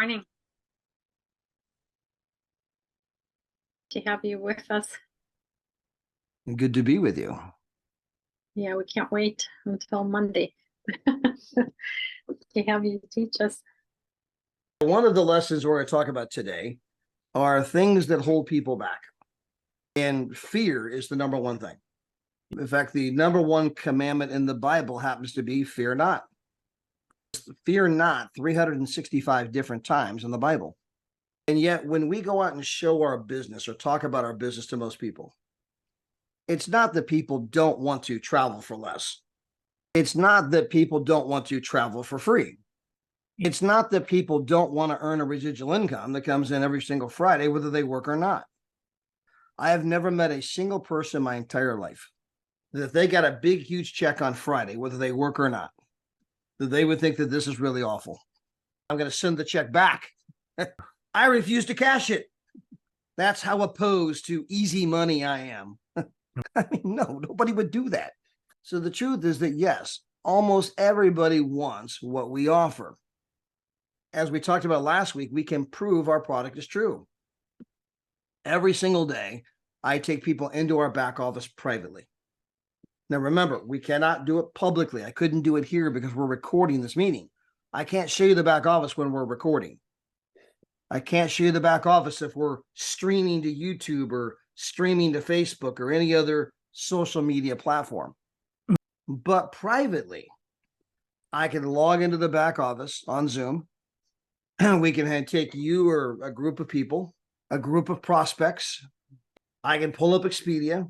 Morning. To have you with us. Good to be with you. Yeah, we can't wait until Monday to have you teach us. One of the lessons we're going to talk about today are things that hold people back. And fear is the number one thing. In fact, the number one commandment in the Bible happens to be fear not. Fear not 365 different times in the Bible. And yet, when we go out and show our business or talk about our business to most people, it's not that people don't want to travel for less. It's not that people don't want to travel for free. It's not that people don't want to earn a residual income that comes in every single Friday, whether they work or not. I have never met a single person in my entire life that if they got a big, huge check on Friday, whether they work or not, that they would think that this is really awful. I'm going to send the check back. I refuse to cash it. That's how opposed to easy money I am. I mean, no, nobody would do that. So the truth is that, yes, almost everybody wants what we offer. As we talked about last week, we can prove our product is true. Every single day, I take people into our back office privately. Now, remember, we cannot do it publicly. I couldn't do it here because we're recording this meeting. I can't show you the back office when we're recording. I can't show you the back office if we're streaming to YouTube or streaming to Facebook or any other social media platform. But privately, I can log into the back office on Zoom. We can take you or a group of people, a group of prospects. I can pull up Expedia.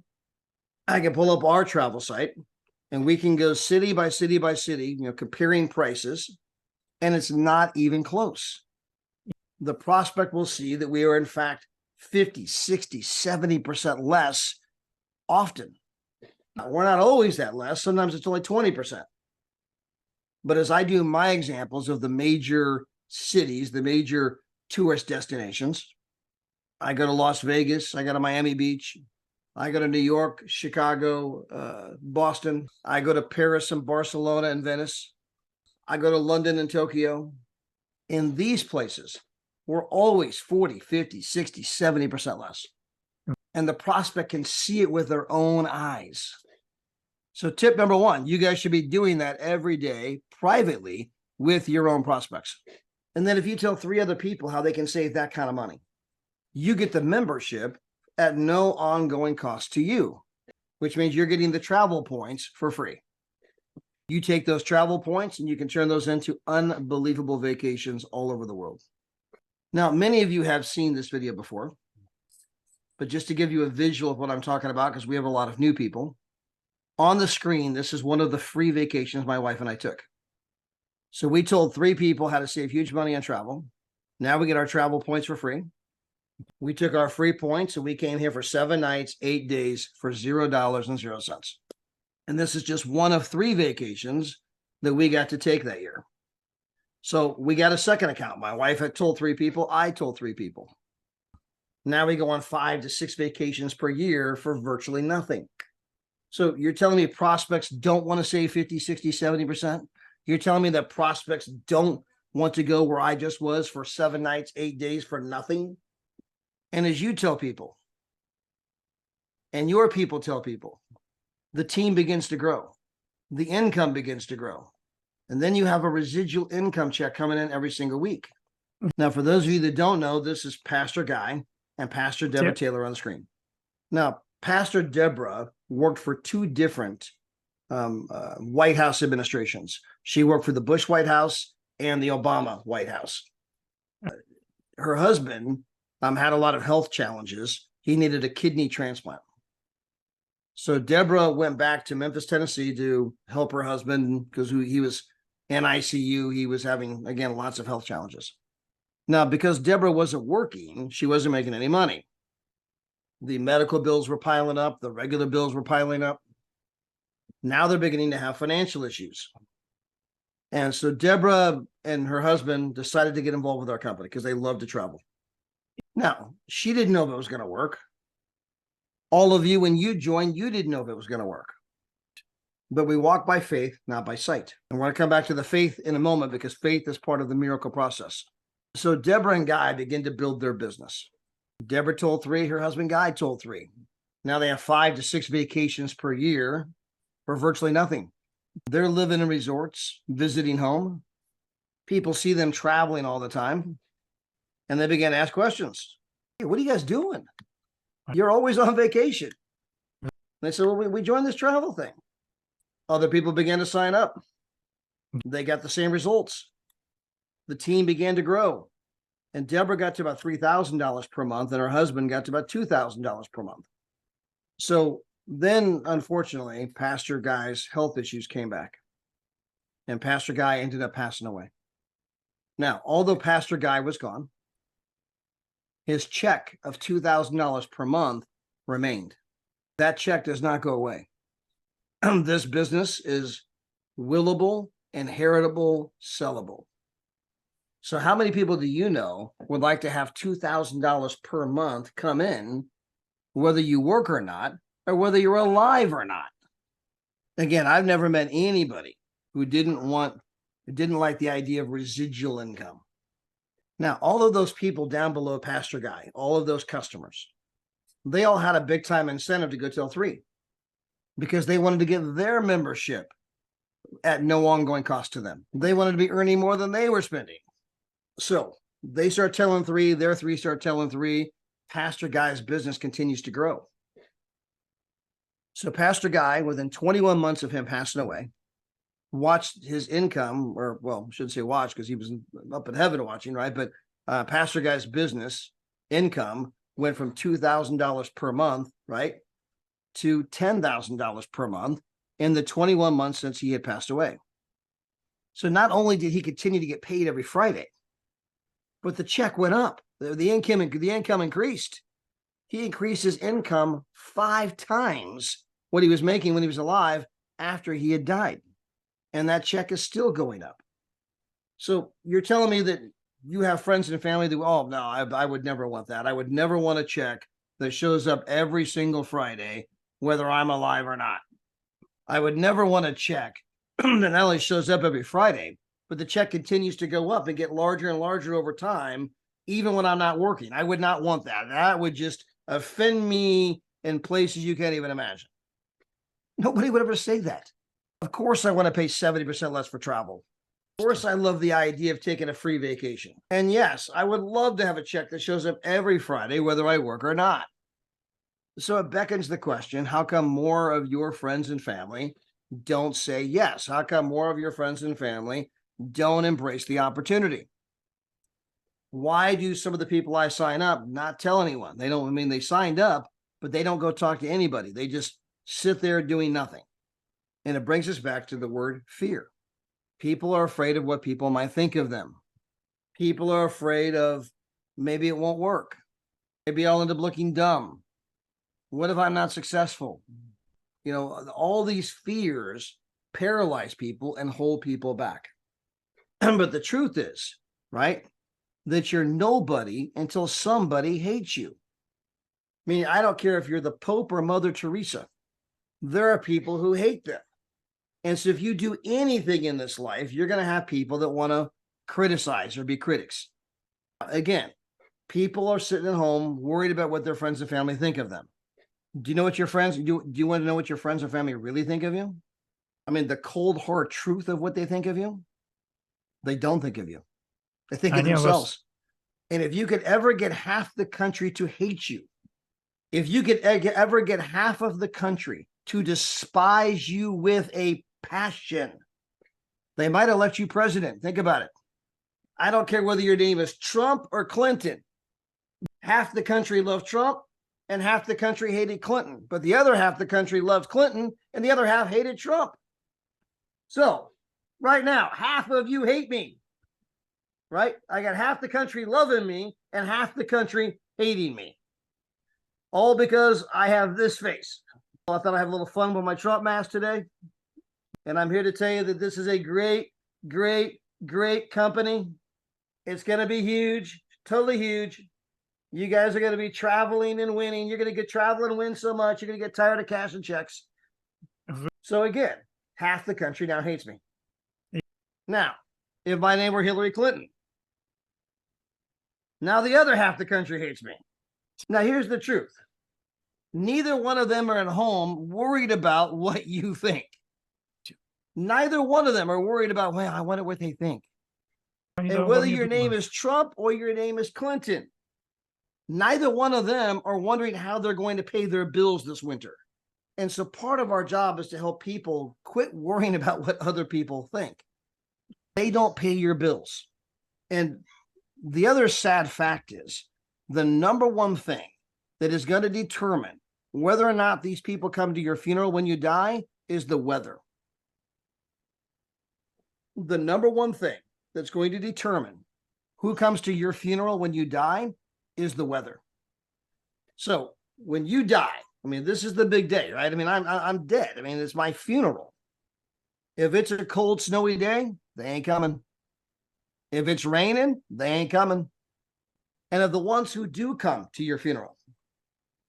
I can pull up our travel site, and we can go city by city by city, comparing prices, and it's not even close. The prospect will see that we are, in fact, 50, 60, 70% less often. Now, we're not always that less. Sometimes it's only 20%. But as I do my examples of the major cities, the major tourist destinations, I go to Las Vegas, I go to Miami Beach, I go to New York, Chicago, Boston, I go to Paris and Barcelona and Venice, I go to London and Tokyo. In these places, we're always 40, 50, 60, 70% less. And the prospect can see it with their own eyes. So tip number one, you guys should be doing that every day privately with your own prospects. And then if you tell 3 other people how they can save that kind of money, you get the membership at no ongoing cost to you, which means you're getting the travel points for free. You take those travel points and you can turn those into unbelievable vacations all over the world. Now, many of you have seen this video before, but just to give you a visual of what I'm talking about, because we have a lot of new people, on the screen, this is one of the free vacations my wife and I took. So we told 3 people how to save huge money on travel. Now we get our travel points for free. We took our free points and we came here for 7 nights, 8 days for $0.00. And this is just one of 3 vacations that we got to take that year. So we got a second account. My wife had told 3 people. I told 3 people. Now we go on 5 to 6 vacations per year for virtually nothing. So you're telling me prospects don't want to save 50, 60, 70%? You're telling me that prospects don't want to go where I just was for 7 nights, 8 days for nothing? And as you tell people, and your people tell people, the team begins to grow. The income begins to grow. And then you have a residual income check coming in every single week. Now, for those of you that don't know, this is Pastor Guy and Pastor Deborah Taylor on the screen. Now, Pastor Deborah worked for 2 different White House administrations. She worked for the Bush White House and the Obama White House. Her husband had a lot of health challenges. He needed a kidney transplant. So Deborah went back to Memphis, Tennessee to help her husband because he was in ICU. He was having, again, lots of health challenges. Now, because Deborah wasn't working, she wasn't making any money. The medical bills were piling up. The regular bills were piling up. Now they're beginning to have financial issues. And so Deborah and her husband decided to get involved with our company because they love to travel. Now, she didn't know if it was going to work. All of you, when you joined, you didn't know if it was going to work. But we walk by faith, not by sight. And we're going to come back to the faith in a moment because faith is part of the miracle process. So Deborah and Guy begin to build their business. Deborah told 3, her husband Guy told 3. Now they have 5 to 6 vacations per year for virtually nothing. They're living in resorts, visiting home. People see them traveling all the time. And they began to ask questions. Hey, what are you guys doing? You're always on vacation. They said, well, we joined this travel thing. Other people began to sign up. They got the same results. The team began to grow. And Deborah got to about $3,000 per month, and her husband got to about $2,000 per month. So then, unfortunately, Pastor Guy's health issues came back. And Pastor Guy ended up passing away. Now, although Pastor Guy was gone, his check of $2,000 per month remained. That check does not go away. This business is willable, inheritable, sellable. So how many people do you know would like to have $2,000 per month come in, whether you work or not, or whether you're alive or not? Again, I've never met anybody who didn't like the idea of residual income. Now, all of those people down below Pastor Guy, all of those customers, they all had a big time incentive to go till 3 because they wanted to get their membership at no ongoing cost to them. They wanted to be earning more than they were spending. So they start telling 3, their 3 start telling 3. Pastor Guy's business continues to grow. So Pastor Guy, within 21 months of him passing away, watched his income, or well, I shouldn't say watch because he was up in heaven watching, right? But Pastor Guy's business income went from $2,000 per month, right, to $10,000 per month in the 21 months since he had passed away. So not only did he continue to get paid every Friday, but the check went up. The income increased. He increased his income 5 times what he was making when he was alive after he had died. And that check is still going up. So you're telling me that you have friends and family that, oh, no, I would never want that. I would never want a check that shows up every single Friday, whether I'm alive or not. I would never want a check that not only shows up every Friday, but the check continues to go up and get larger and larger over time, even when I'm not working. I would not want that. That would just offend me in places you can't even imagine. Nobody would ever say that. Of course, I want to pay 70% less for travel. Of course, I love the idea of taking a free vacation. And yes, I would love to have a check that shows up every Friday, whether I work or not. So it beckons the question, how come more of your friends and family don't say yes? How come more of your friends and family don't embrace the opportunity? Why do some of the people I sign up not tell anyone? They signed up, but they don't go talk to anybody. They just sit there doing nothing. And it brings us back to the word fear. People are afraid of what people might think of them. People are afraid of maybe it won't work. Maybe I'll end up looking dumb. What if I'm not successful? All these fears paralyze people and hold people back. But the truth is, right, that you're nobody until somebody hates you. I mean, I don't care if you're the Pope or Mother Teresa. There are people who hate them. And so if you do anything in this life, you're going to have people that want to criticize or be critics. Again, people are sitting at home worried about what their friends and family think of them. Do you know what your friends do? Do you want to know what your friends and family really think of you? I mean, the cold hard truth of what they think of you. They don't think of you. They think of themselves. And if you could ever get half the country to hate you, if you could ever get half of the country to despise you with a passion, they might elect you president. Think about it. I don't care whether your name is Trump or Clinton. Half the country loved Trump and half the country hated Clinton, but the other half the country loved Clinton and the other half hated Trump. So right now, half of you hate me, right? I got half the country loving me and half the country hating me, all because I have this face. I thought I'd have a little fun with my Trump mask today. And I'm here to tell you that this is a great, great, great company. It's going to be huge, totally huge. You guys are going to be traveling and winning. You're going to get travel and win so much, you're going to get tired of cashing checks. So again, half the country now hates me. Now, if my name were Hillary Clinton, Now the other half of the country hates me. Now here's the truth. Neither one of them are at home worried about what you think. Neither one of them are worried about, well, I wonder what they think. And whether your name is Trump or your name is Clinton, neither one of them are wondering how they're going to pay their bills this winter. And so part of our job is to help people quit worrying about what other people think. They don't pay your bills. And the other sad fact is the number one thing that is going to determine whether or not these people come to your funeral when you die is the weather. The number one thing that's going to determine who comes to your funeral when you die is the weather. So when you die, I mean, this is the big day, right? I mean, I'm dead. I mean, it's my funeral. If it's a cold, snowy day, they ain't coming. If it's raining, they ain't coming. And of the ones who do come to your funeral,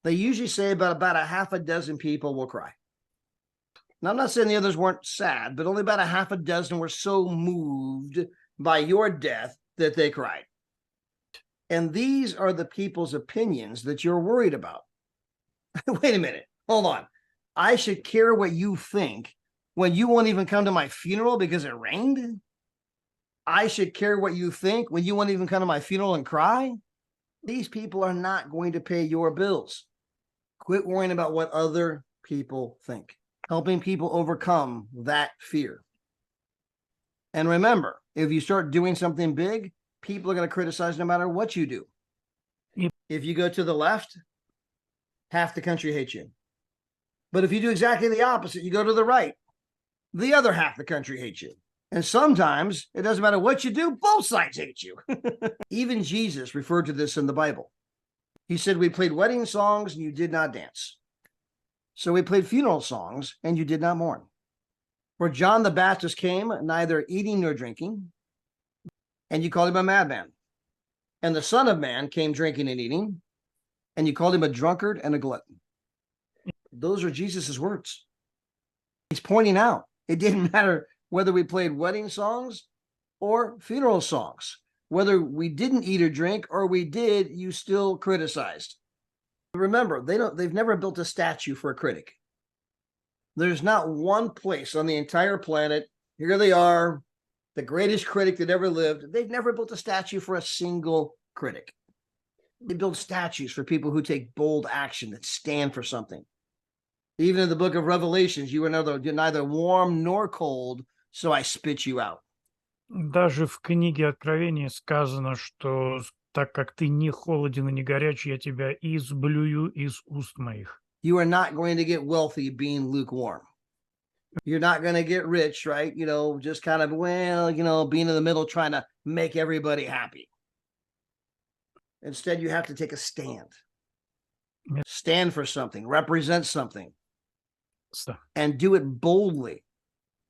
they usually say about a half a dozen people will cry. Now, I'm not saying the others weren't sad, but only about a half a dozen were so moved by your death that they cried. And these are the people's opinions that you're worried about. Wait a minute. Hold on. I should care what you think when you won't even come to my funeral because it rained? I should care what you think when you won't even come to my funeral and cry? These people are not going to pay your bills. Quit worrying about what other people think. Helping people overcome that fear. And remember, if you start doing something big, people are going to criticize no matter what you do. Yep. If you go to the left, half the country hates you. But if you do exactly the opposite, you go to the right, the other half of the country hates you. And sometimes it doesn't matter what you do, both sides hate you. Even Jesus referred to this in the Bible. He said, we played wedding songs and you did not dance. So we played funeral songs and you did not mourn. For John the Baptist came neither eating nor drinking, and you called him a madman. And the Son of Man came drinking and eating, and you called him a drunkard and a glutton. Those are Jesus's words. He's pointing out it didn't matter whether we played wedding songs or funeral songs. Whether we didn't eat or drink or we did, you still criticized. Remember, they've never built a statue for a critic. There's not one place on the entire planet. Here they are, the greatest critic that ever lived. They've never built a statue for a single critic. They build statues for people who take bold action, that stand for something. Even in the book of Revelations, you were neither warm nor cold, so I spit you out. Даже в книге Откровения сказано, что так как ты не холоден и не горячий, я тебя изблюю из уст моих. You are not going to get wealthy being lukewarm. You're not going to get rich, right? Just kind of, being in the middle, trying to make everybody happy. Instead, you have to take a stand. Yes. Stand for something, represent something, So, and do it boldly.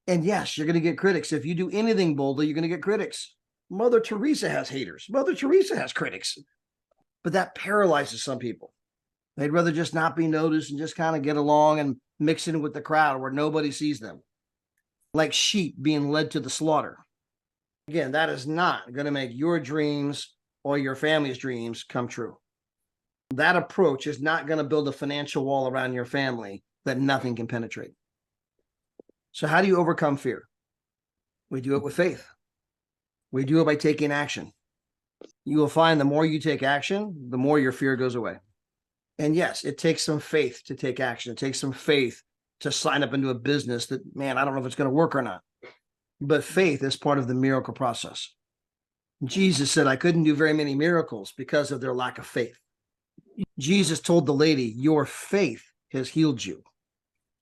And yes, you're going to get critics. If you do anything boldly, you're going to get critics. Mother Teresa has haters. Mother Teresa has critics. But that paralyzes some people. They'd rather just not be noticed and just kind of get along and mix in with the crowd where nobody sees them. Like sheep being led to the slaughter. Again, that is not going to make your dreams or your family's dreams come true. That approach is not going to build a financial wall around your family that nothing can penetrate. So how do you overcome fear? We do it with faith. We do it by taking action. You will find the more you take action, the more your fear goes away. And yes, it takes some faith to take action. It takes some faith to sign up into a business that, man, I don't know if it's going to work or not. But faith is part of the miracle process. Jesus said, I couldn't do very many miracles because of their lack of faith. Jesus told the lady, your faith has healed you.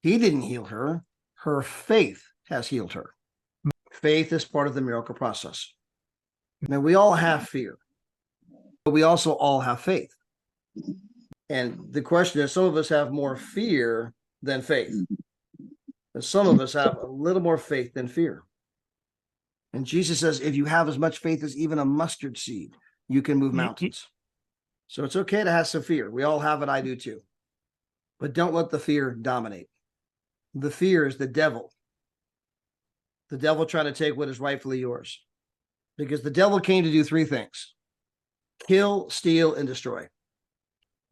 He didn't heal her. Her faith has healed her. Faith is part of the miracle process. Now, we all have fear, but we also all have faith. And the question is, some of us have more fear than faith. And some of us have a little more faith than fear. And Jesus says, if you have as much faith as even a mustard seed, you can move mountains. So it's okay to have some fear. We all have it. I do too. But don't let the fear dominate. The fear is the devil. The devil trying to take what is rightfully yours. Because the devil came to do three things. Kill, steal, and destroy.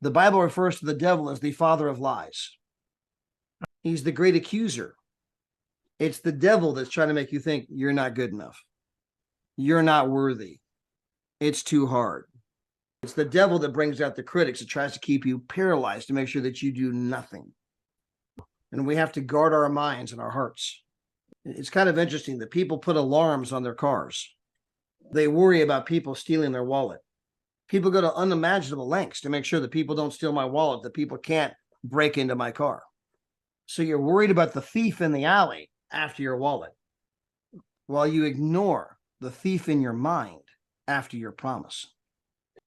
The Bible refers to the devil as the father of lies. He's the great accuser. It's the devil that's trying to make you think you're not good enough. You're not worthy. It's too hard. It's the devil that brings out the critics that tries to keep you paralyzed to make sure that you do nothing. And we have to guard our minds and our hearts. It's kind of interesting that people put alarms on their cars. They worry about people stealing their wallet. People go to unimaginable lengths to make sure that people don't steal my wallet, that people can't break into my car. So you're worried about the thief in the alley after your wallet, while you ignore the thief in your mind after your promise.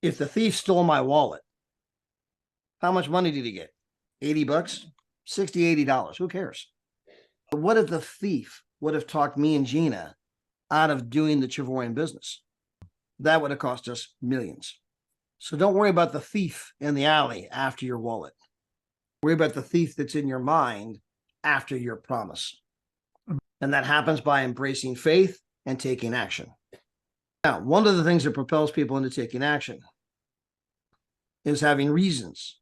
If the thief stole my wallet, how much money did he get? 80 bucks? 60, $80. Who cares? But what if the thief would have talked me and Gina out of doing the Chivorian business? That would have cost us millions. So don't worry about the thief in the alley after your wallet. Worry about the thief that's in your mind after your promise. And that happens by embracing faith and taking action. Now, one of the things that propels people into taking action is having reasons.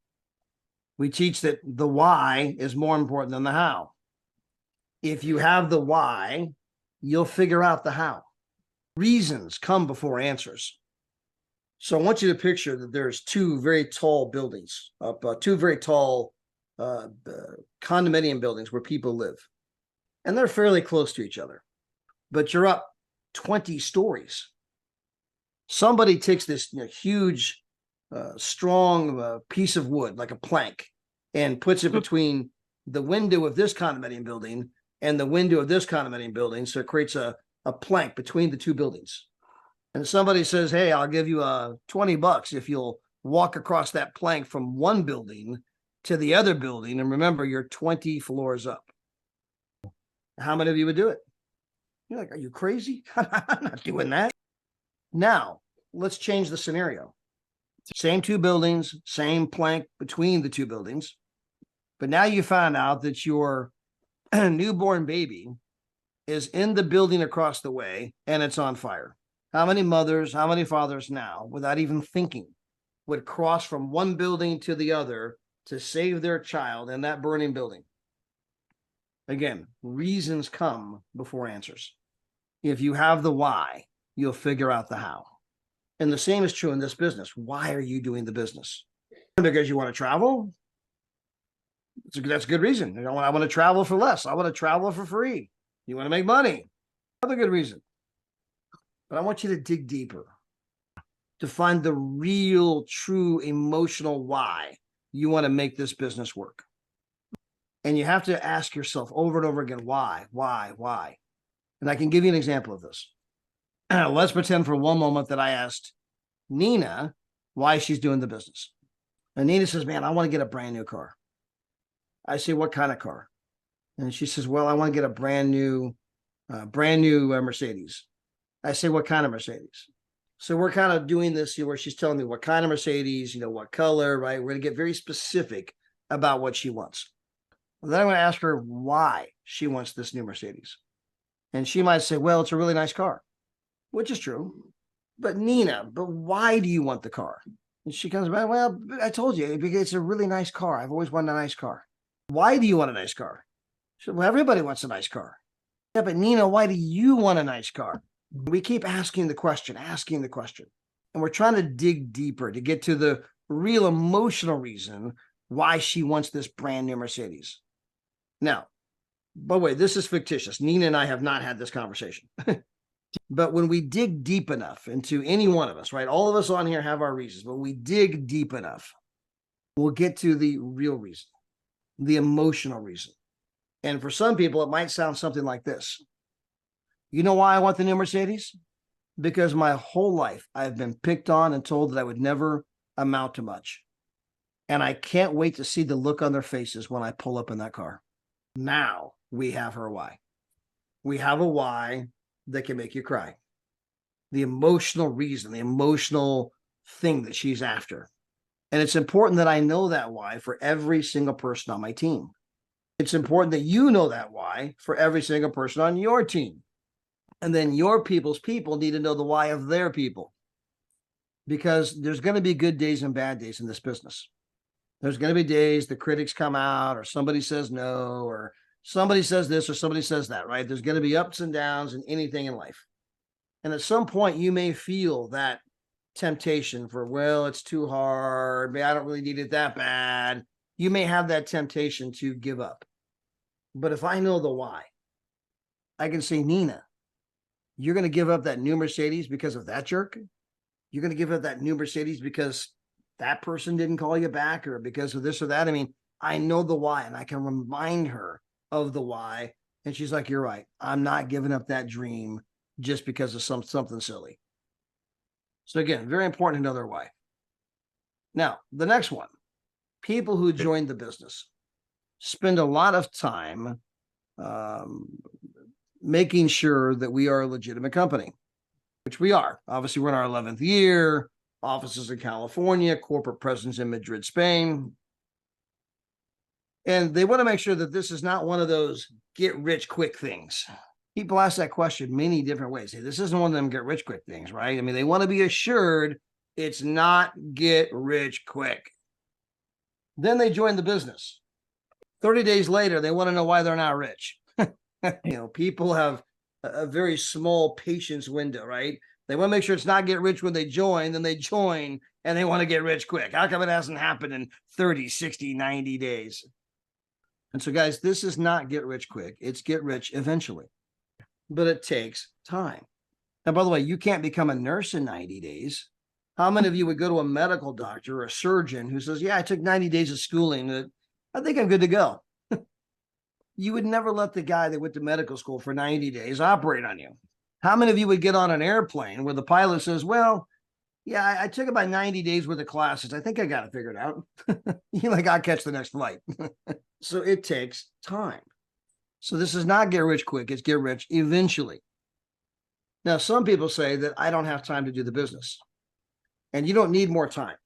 We teach that the why is more important than the how. If you have the why, you'll figure out the how. Reasons come before answers. So I want you to picture that there's two very tall buildings, two very tall condominium buildings where people live. And they're fairly close to each other. But you're up 20 stories. Somebody takes this huge, strong piece of wood, like a plank, and puts it between the window of this condominium building and the window of this condominium building. So it creates a plank between the two buildings. And somebody says, hey, I'll give you $20 if you'll walk across that plank from one building to the other building. And remember, you're 20 floors up. How many of you would do it? You're like, are you crazy? I'm not doing that. Now, let's change the scenario. Same two buildings, same plank between the two buildings. But now you find out that your newborn baby is in the building across the way and it's on fire. How many mothers, how many fathers now, without even thinking, would cross from one building to the other to save their child in that burning building? Again, reasons come before answers. If you have the why, you'll figure out the how. And the same is true in this business. Why are you doing the business? Because you want to travel? That's a good reason. You know, I want to travel for less. I want to travel for free. You want to make money. Another good reason. But I want you to dig deeper to find the real, true emotional why you want to make this business work. And you have to ask yourself over and over again, why? And I can give you an example of this. Let's pretend for one moment that I asked Nina why she's doing the business. And Nina says, man, I want to get a brand new car. I say, what kind of car? And she says, well, I want to get a brand new Mercedes. I say, what kind of Mercedes? So we're kind of doing this where she's telling me what kind of Mercedes, what color, right? We're going to get very specific about what she wants. Well, then I'm going to ask her why she wants this new Mercedes. And she might say, well, it's a really nice car, which is true. But Nina, why do you want the car? And she comes back, well, I told you, because it's a really nice car. I've always wanted a nice car. Why do you want a nice car? She said, well, everybody wants a nice car. Yeah, but Nina, why do you want a nice car? We keep asking the question. And we're trying to dig deeper to get to the real emotional reason why she wants this brand new Mercedes. Now, by the way, this is fictitious. Nina and I have not had this conversation. But when we dig deep enough into any one of us, right? All of us on here have our reasons, but we dig deep enough, we'll get to the real reason, the emotional reason. And for some people, it might sound something like this. You know why I want the new Mercedes? Because my whole life I've been picked on and told that I would never amount to much. And I can't wait to see the look on their faces when I pull up in that car. Now we have her why. We have a why that can make you cry. The emotional reason, the emotional thing that she's after. And it's important that I know that why for every single person on my team. It's important that you know that why for every single person on your team. And then your people's people need to know the why of their people. because there's going to be good days and bad days in this business. There's going to be days the critics come out, or somebody says no, or somebody says this, or somebody says that, right? There's going to be ups and downs in anything in life. And at some point, you may feel that temptation for, well, it's too hard. I don't really need it that bad. You may have that temptation to give up. But if I know the why, I can say, Nina, you're going to give up that new Mercedes because of that jerk? You're going to give up that new Mercedes because that person didn't call you back, or because of this or that? I mean, I know the why, and I can remind her of the why. And she's like, you're right. I'm not giving up that dream just because of something silly. So again, very important to know their why. Now, the next one, people who join the business spend a lot of time making sure that we are a legitimate company, which we are. Obviously, we're in our 11th year, offices in California, corporate presence in Madrid, Spain. And they want to make sure that this is not one of those get rich quick things. People ask that question many different ways. Hey, this isn't one of them get rich quick things, right? I mean, they want to be assured it's not get rich quick. Then they join the business. 30 days later, they want to know why they're not rich. People have a very small patience window, right? They want to make sure it's not get rich when they join, then they join and they want to get rich quick. How come it hasn't happened in 30, 60, 90 days? And so, guys, this is not get rich quick. It's get rich eventually. But it takes time. Now, by the way, you can't become a nurse in 90 days. How many of you would go to a medical doctor or a surgeon who says, yeah, I took 90 days of schooling. I think I'm good to go. You would never let the guy that went to medical school for 90 days operate on you. How many of you would get on an airplane where the pilot says, well, yeah, I took about 90 days worth of classes. I think I got it figured out. You're like, I'll catch the next flight. So it takes time. So this is not get rich quick. It's get rich eventually. Now, some people say that I don't have time to do the business. And you don't need more time.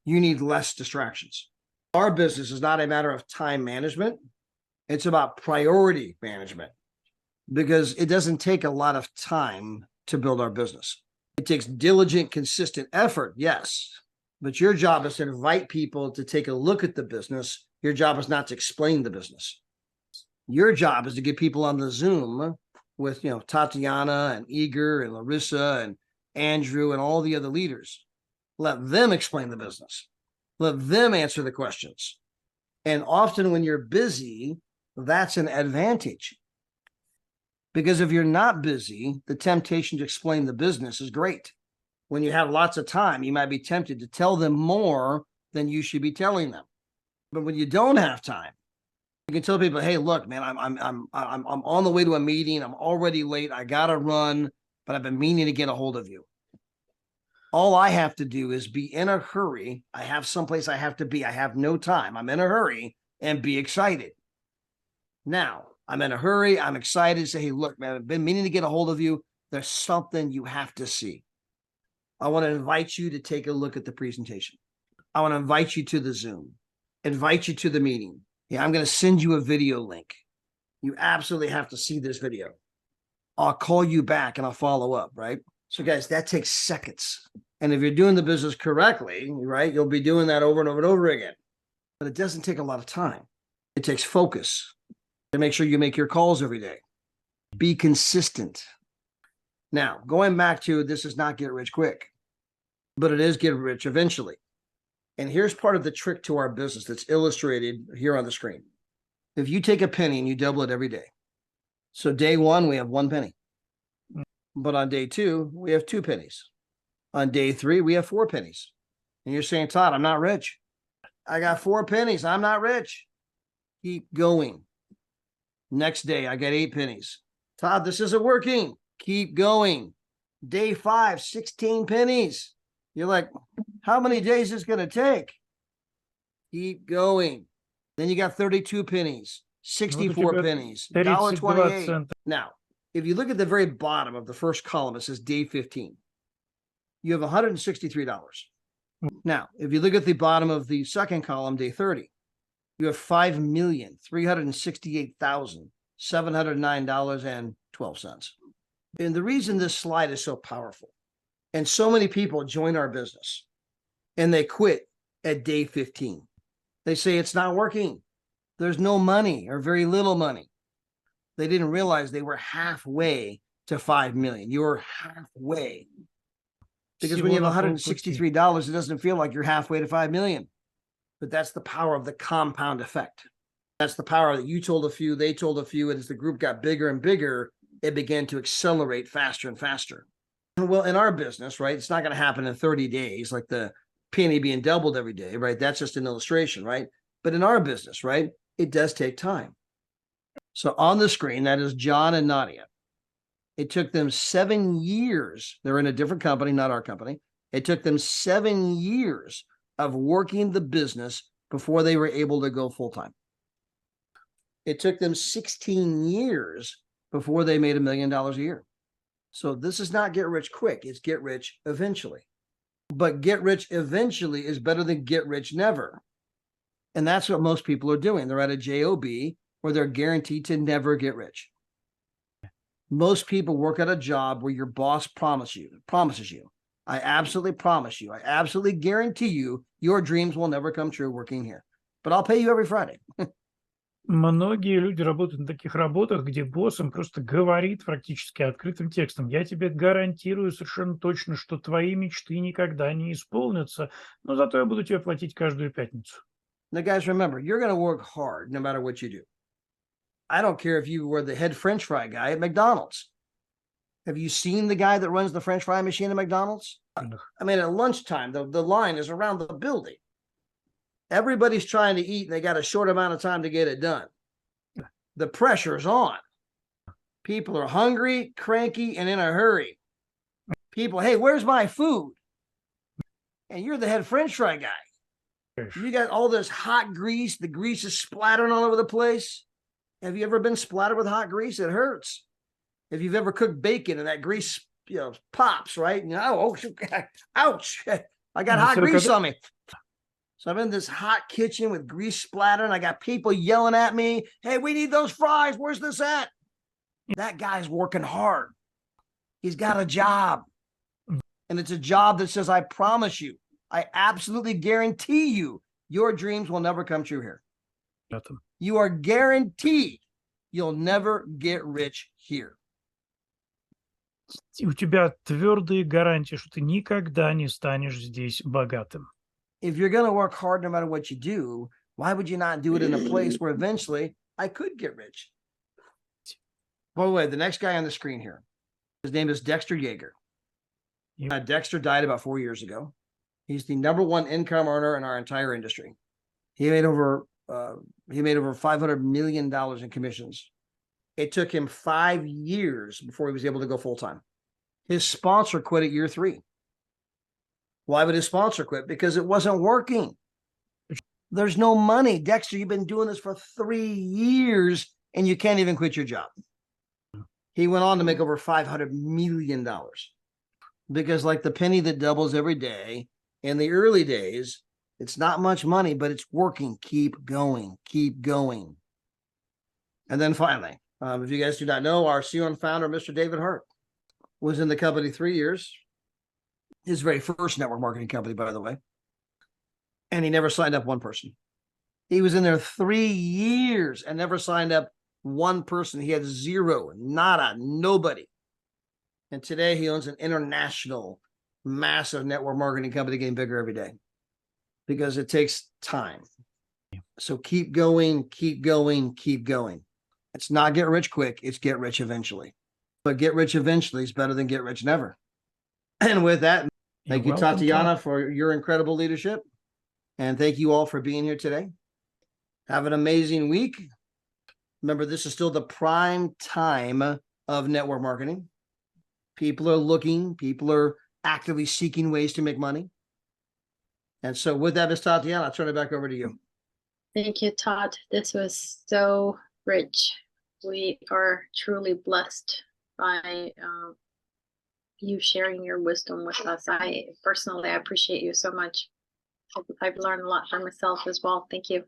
You need less distractions. Our business is not a matter of time management. It's about priority management, because it doesn't take a lot of time to build our business. It takes diligent, consistent effort, yes, but your job is to invite people to take a look at the business. Your job is not to explain the business. Your job is to get people on the Zoom with, Tatiana and Igor and Larissa and Andrew and all the other leaders. Let them explain the business. Let them answer the questions. And often when you're busy, that's an advantage. Because if you're not busy, the temptation to explain the business is great. When you have lots of time, you might be tempted to tell them more than you should be telling them. But when you don't have time, you can tell people, hey, look, man, I'm on the way to a meeting. I'm already late. I got to run, but I've been meaning to get a hold of you. All I have to do is be in a hurry. I have someplace I have to be. I have no time. I'm in a hurry, and be excited. Now, I'm in a hurry. I'm excited. Say, hey, look, man, I've been meaning to get a hold of you. There's something you have to see. I want to invite you to take a look at the presentation. I want to invite you to the Zoom, invite you to the meeting. Yeah, I'm going to send you a video link. You absolutely have to see this video. I'll call you back and I'll follow up, right? So guys, that takes seconds. And if you're doing the business correctly, right, you'll be doing that over and over and over again. But it doesn't take a lot of time. It takes focus to make sure you make your calls every day. Be consistent. Now, going back to, this is not get rich quick, but it is get rich eventually. And here's part of the trick to our business that's illustrated here on the screen. If you take a penny and you double it every day. So day one, we have 1 penny. But on day 2, we have 2 pennies. On day 3, we have 4 pennies. And you're saying, Todd, I'm not rich. I got 4 pennies. I'm not rich. Keep going. Next day, I got 8 pennies. Todd, this isn't working. Keep going. Day 5, 16 pennies. You're like, how many days is it going to take? Keep going. Then you got 32 pennies, 64 pennies, $1.28. Now, if you look at the very bottom of the first column, it says day 15. You have $163. Now, if you look at the bottom of the second column, day 30, you have $5,368,709.12. And the reason this slide is so powerful And so many people join our business and they quit at day 15. They say it's not working. There's no money or very little money. They didn't realize they were halfway to 5 million. You were halfway. Because when you have $163, it doesn't feel like you're halfway to 5 million. But that's the power of the compound effect. That's the power that you told a few, they told a few, and as the group got bigger and bigger, it began to accelerate faster and faster. Well, in our business, right, it's not going to happen in 30 days, like the penny being doubled every day, right? That's just an illustration, right? But in our business, right, it does take time. So on the screen, that is John and Nadia. It took them 7 years. They're in a different company, not our company. It took them 7 years of working the business before they were able to go full-time. It took them 16 years before they made $1 million a year. So this is not get rich quick. It's get rich eventually. But get rich eventually is better than get rich never. And that's what most people are doing. They're at a job where they're guaranteed to never get rich. Most people work at a job where your boss promises you, I absolutely promise you, I absolutely guarantee you, your dreams will never come true working here. But I'll pay you every Friday. Многие люди работают на таких работах, где босс им просто говорит практически открытым текстом: я тебе гарантирую совершенно точно, что твои мечты никогда не исполнятся, но зато я буду тебе платить каждую пятницу. Now, guys, remember, you're going to work hard no matter what you do. I don't care if you were the head French fry guy at McDonald's. Have you seen the guy that runs the French fry machine at McDonald's? I mean, at lunchtime, the line is around the building. Everybody's trying to eat, and they got a short amount of time to get it done. The pressure's on. People are hungry, cranky, and in a hurry. People, hey, where's my food? And you're the head French fry guy. You got all this hot grease. The grease is splattering all over the place. Have you ever been splattered with hot grease? It hurts. If you've ever cooked bacon and that grease, pops, right? Ouch. I got hot grease on me. So I'm in this hot kitchen with grease splattering. I got people yelling at me. Hey, we need those fries. Where's this at? That guy's working hard. He's got a job. And it's a job that says, I promise you, I absolutely guarantee you, your dreams will never come true here. You are guaranteed you'll never get rich here. У тебя твердые гарантии, что ты никогда не станешь здесь богатым. If you're going to work hard no matter what you do, why would you not do it in a place where eventually I could get rich? By the way, the next guy on the screen here, his name is Dexter Yeager. Dexter died about 4 years ago. He's the #1 income earner in our entire industry. He made over $500 million in commissions. It took him 5 years before he was able to go full-time. His sponsor quit at year 3. Why would his sponsor quit? Because it wasn't working. There's no money. Dexter, you've been doing this for 3 years and you can't even quit your job. He went on to make over $500 million because, like the penny that doubles every day, in the early days, it's not much money, but it's working. Keep going. Keep going. And then finally, if you guys do not know, our CEO and founder, Mr. David Hart, was in the company 3 years. His very first network marketing company, by the way. And he never signed up one person. He was in there 3 years and never signed up one person. He had zero, nada, nobody. And today he owns an international, massive network marketing company getting bigger every day because it takes time. So keep going, keep going, keep going. It's not get rich quick. It's get rich eventually. But get rich eventually is better than get rich never. And with that, thank you, Tatiana, for your incredible leadership. And thank you all for being here today. Have an amazing week. Remember, this is still the prime time of network marketing. People are looking, people are actively seeking ways to make money. And so with that, Ms. Tatiana, I'll turn it back over to you. Thank you, Todd. This was so rich. We are truly blessed by you sharing your wisdom with us. I personally appreciate you so much. I've learned a lot for myself as well. Thank you.